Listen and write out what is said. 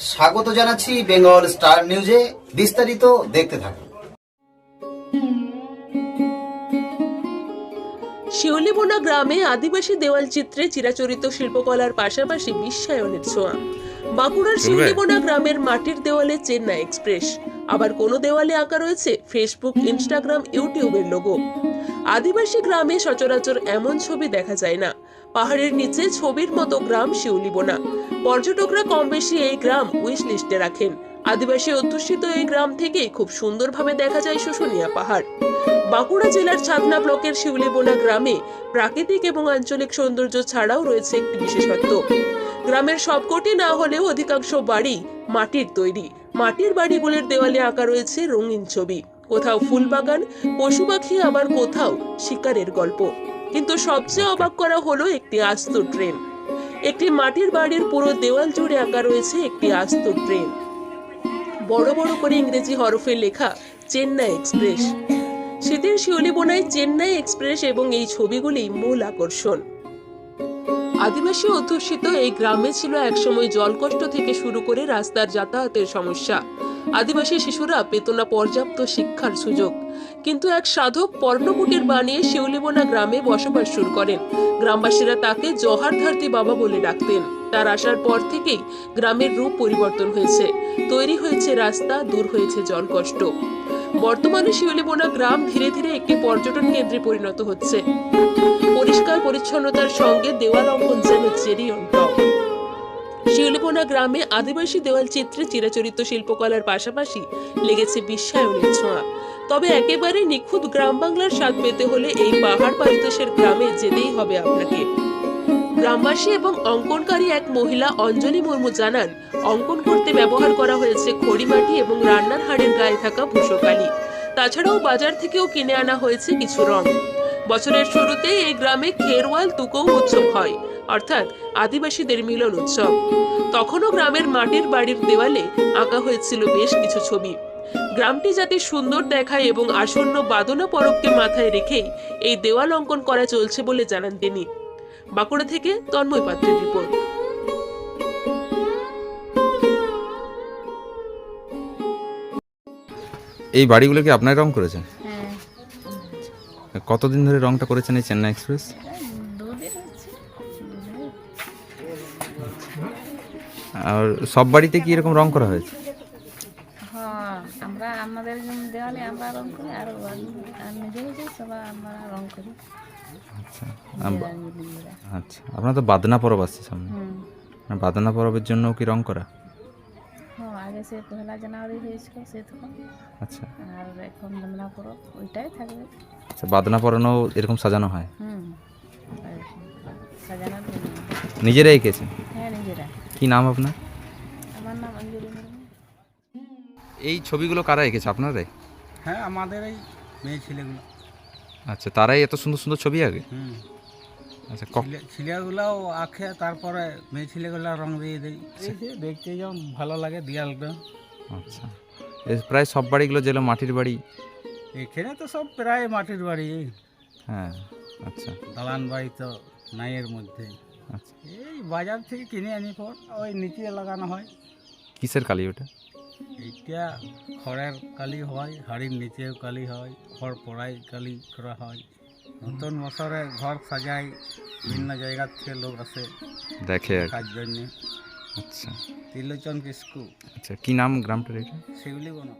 স্বাগত জানাচ্ছি বেঙ্গল স্টার নিউজে। বিস্তারিত দেখতে থাকুন। শিউলিবোনা গ্রামে আদিবাসী দেওয়াল চিত্রে চিরাচরিত শিল্পকলার পাশাপাশি বিশ্বায়নের ছোঁয়া। বাঁকুড়ার শিউলিবোনা গ্রামের মাটির দেওয়ালে চেন্নাই এক্সপ্রেস, আবার কোনো দেওয়ালে আঁকা রয়েছে ফেসবুক, ইনস্টাগ্রাম, ইউটিউবের লোগো। আদিবাসী গ্রামে সচরাচর এমন ছবি দেখা যায় না। পাহাড়ের নিচে ছবির মতো গ্রাম শিউলিবোনা। পর্যটকরা কম বেশি এই গ্রাম উইশ লিস্টে রাখেন। আদিবাসী অধ্যুষিত এই গ্রাম থেকে খুব সুন্দরভাবে দেখা যায় শুশুনিয়া পাহাড়। বাঁকুড়া জেলার ছাতনা ব্লকের শিউলিবোনা গ্রামে প্রাকৃতিক এবং আঞ্চলিক সৌন্দর্য ছাড়াও রয়েছে একটি বিশেষত্ব। গ্রামের সবকটি না হলেও অধিকাংশ বাড়ি মাটির তৈরি। মাটির বাড়িগুলির দেওয়ালে আঁকা রয়েছে রঙিন ছবি, কোথাও ফুল বাগান, পশু পাখি, আবার কোথাও শিকারের গল্প। কিন্তু সবচেয়ে অবাক করা হলো একটি আস্ত ট্রেন। একটি মাটির বাড়ির পুরো দেওয়াল জুড়ে আঁকা রয়েছে একটি আস্ত ট্রেন। বড় বড় করে ইংরেজি হরফে লেখা চেন্নাই এক্সপ্রেস। শীতের শিউলিবোনায় চেন্নাই এক্সপ্রেস এবং এই ছবিগুলি মূল আকর্ষণ। আদিবাসী অধ্যুষিত এই গ্রামে ছিল একসময় জলকষ্ট থেকে শুরু করে রাস্তার যাতায়াতের সমস্যা। আদিবাসী শিশুরা পেত না পর্যাপ্ত শিক্ষার সুযোগ। কিন্তু এক সাধক পর্ণকুটির বানিয়ে শিউলিবোনা গ্রামে বসবাস শুরু করেন। গ্রামবাসীরা তাকে জহার ধরতি বাবা বলে ডাকতেন। তার আসার পর থেকেই গ্রামের রূপ পরিবর্তন হয়েছে। তৈরি হয়েছে রাস্তা, দূর হয়েছে জলকষ্ট। বর্তমানে শিউলিবোনা গ্রাম ধীরে ধীরে একটি পর্যটন কেন্দ্রে পরিণত হচ্ছে। পরিষ্কার পরিচ্ছন্নতার সঙ্গে দেওয়াল অঙ্কন যেন চেরি অন টপ। শিউলিবোনা গ্রামে আদিবাসী দেওয়াল চিত্রে চিরাচরিত শিল্পকলার পাশাপাশি লেগেছে বিশ্বায়নের ছোঁয়া। তবে একেবারে নিখুঁত গ্রাম বাংলার স্বাদ পেতে হলে এই পাহাড় পাদদেশের গ্রামে যেতেই হবে আপনাকে। গ্রামবাসী এবং অঙ্কনকারী এক মহিলা অঞ্জলি মুর্মু জানান, অঙ্কন করতে ব্যবহার করা হয়েছে খড়িমাটি এবং রান্নার হাড়ের গায়ে থাকা ভূষকালি। তাছাড়াও বাজার থেকেও কিনে আনা হয়েছে কিছু রং। বছরের শুরুতে এই গ্রামে খেরওয়াল তুকৌ উৎসব হয়, অর্থাৎ আদিবাসীদের মিলন উৎসব। তখনও গ্রামের মাটির বাড়ির দেওয়ালে আঁকা হয়েছিল বেশ কিছু ছবি। গ্রামটি যাতে সুন্দর দেখায় এবং আসন্ন বাদনা পরবকে মাথায় রেখেই এই দেওয়াল অঙ্কন করা চলছে বলে জানান তিনি। বাঁকুড়া থেকে তন্ময় পাত্রের রিপোর্ট। এই বাড়িগুলো কি আপনার রং করেছেন? হ্যাঁ, কতদিন ধরে রংটা করেছেন এই চেন্নাই এক্সপ্রেস? দুদিন হচ্ছে। আর সব বাড়িতে কি এরকম রং করা হয়েছে? হ্যাঁ, আমরা আমাদের দেওয়ালে আমরা রং করি, আর নিজে নিজে সবাই আমরা রং করি। আচ্ছা নিজেরা। আচ্ছা, আপনার তো বাদনা পরব আসছে সামনে। হুম। বাদনা পরবের জন্য কি রং করা? হ্যাঁ, আগে সে 1 জানুয়ারি হয়েছিল সে তখন, আচ্ছা আর এখন বন্দনা পরব ওইটাই থাকবে। আচ্ছা, বাদনা পরানো এরকম সাজানো হয়? হুম, সাজানোর জন্য। নিজেরাই এঁকেছেন? হ্যাঁ, নিজেরা। কি নাম আপনার? আমার নাম অঞ্জলি মুর্মু। এই ছবিগুলো কারা এঁকেছে, আপনারাই? হ্যাঁ, আমাদের এই মেয়ে ছেলেগুলো। আচ্ছা, তারাই এত সুন্দর সুন্দর ছবি আঁকে? হুম, আচ্ছা, ছেলেগুলাও আঁকে, তারপরে মেয়ে ছেলেগুলা রং দিয়ে দেয়। দেখতে যেমন ভালো লাগে দেয়ালটা। আচ্ছা, প্রায় সব বাড়িগুলো যেগুলো মাটির বাড়ি, এখানে তো সব প্রায় মাটির বাড়ি। হ্যাঁ। আচ্ছা দালান বাড়ি তো নাই এর মধ্যে। আচ্ছা, এই বাজার থেকে কিনে আনি পর ওই নিচে লাগানো হয়। কিসের কালি ওটা? এইটা খড়ের কালি হয়, হাড়ির নিচেও কালি হয়, খড় পোড়াই কালি করা হয়। নতুন বছরে ঘর সাজাই, বিভিন্ন জায়গা থেকে লোক আসে দেখে আর কি। কাজ জন্য। আচ্ছা ত্রিলোচন কিস্কু, আচ্ছা, কি নাম গ্রামটার এটা? শিউলিবোনা।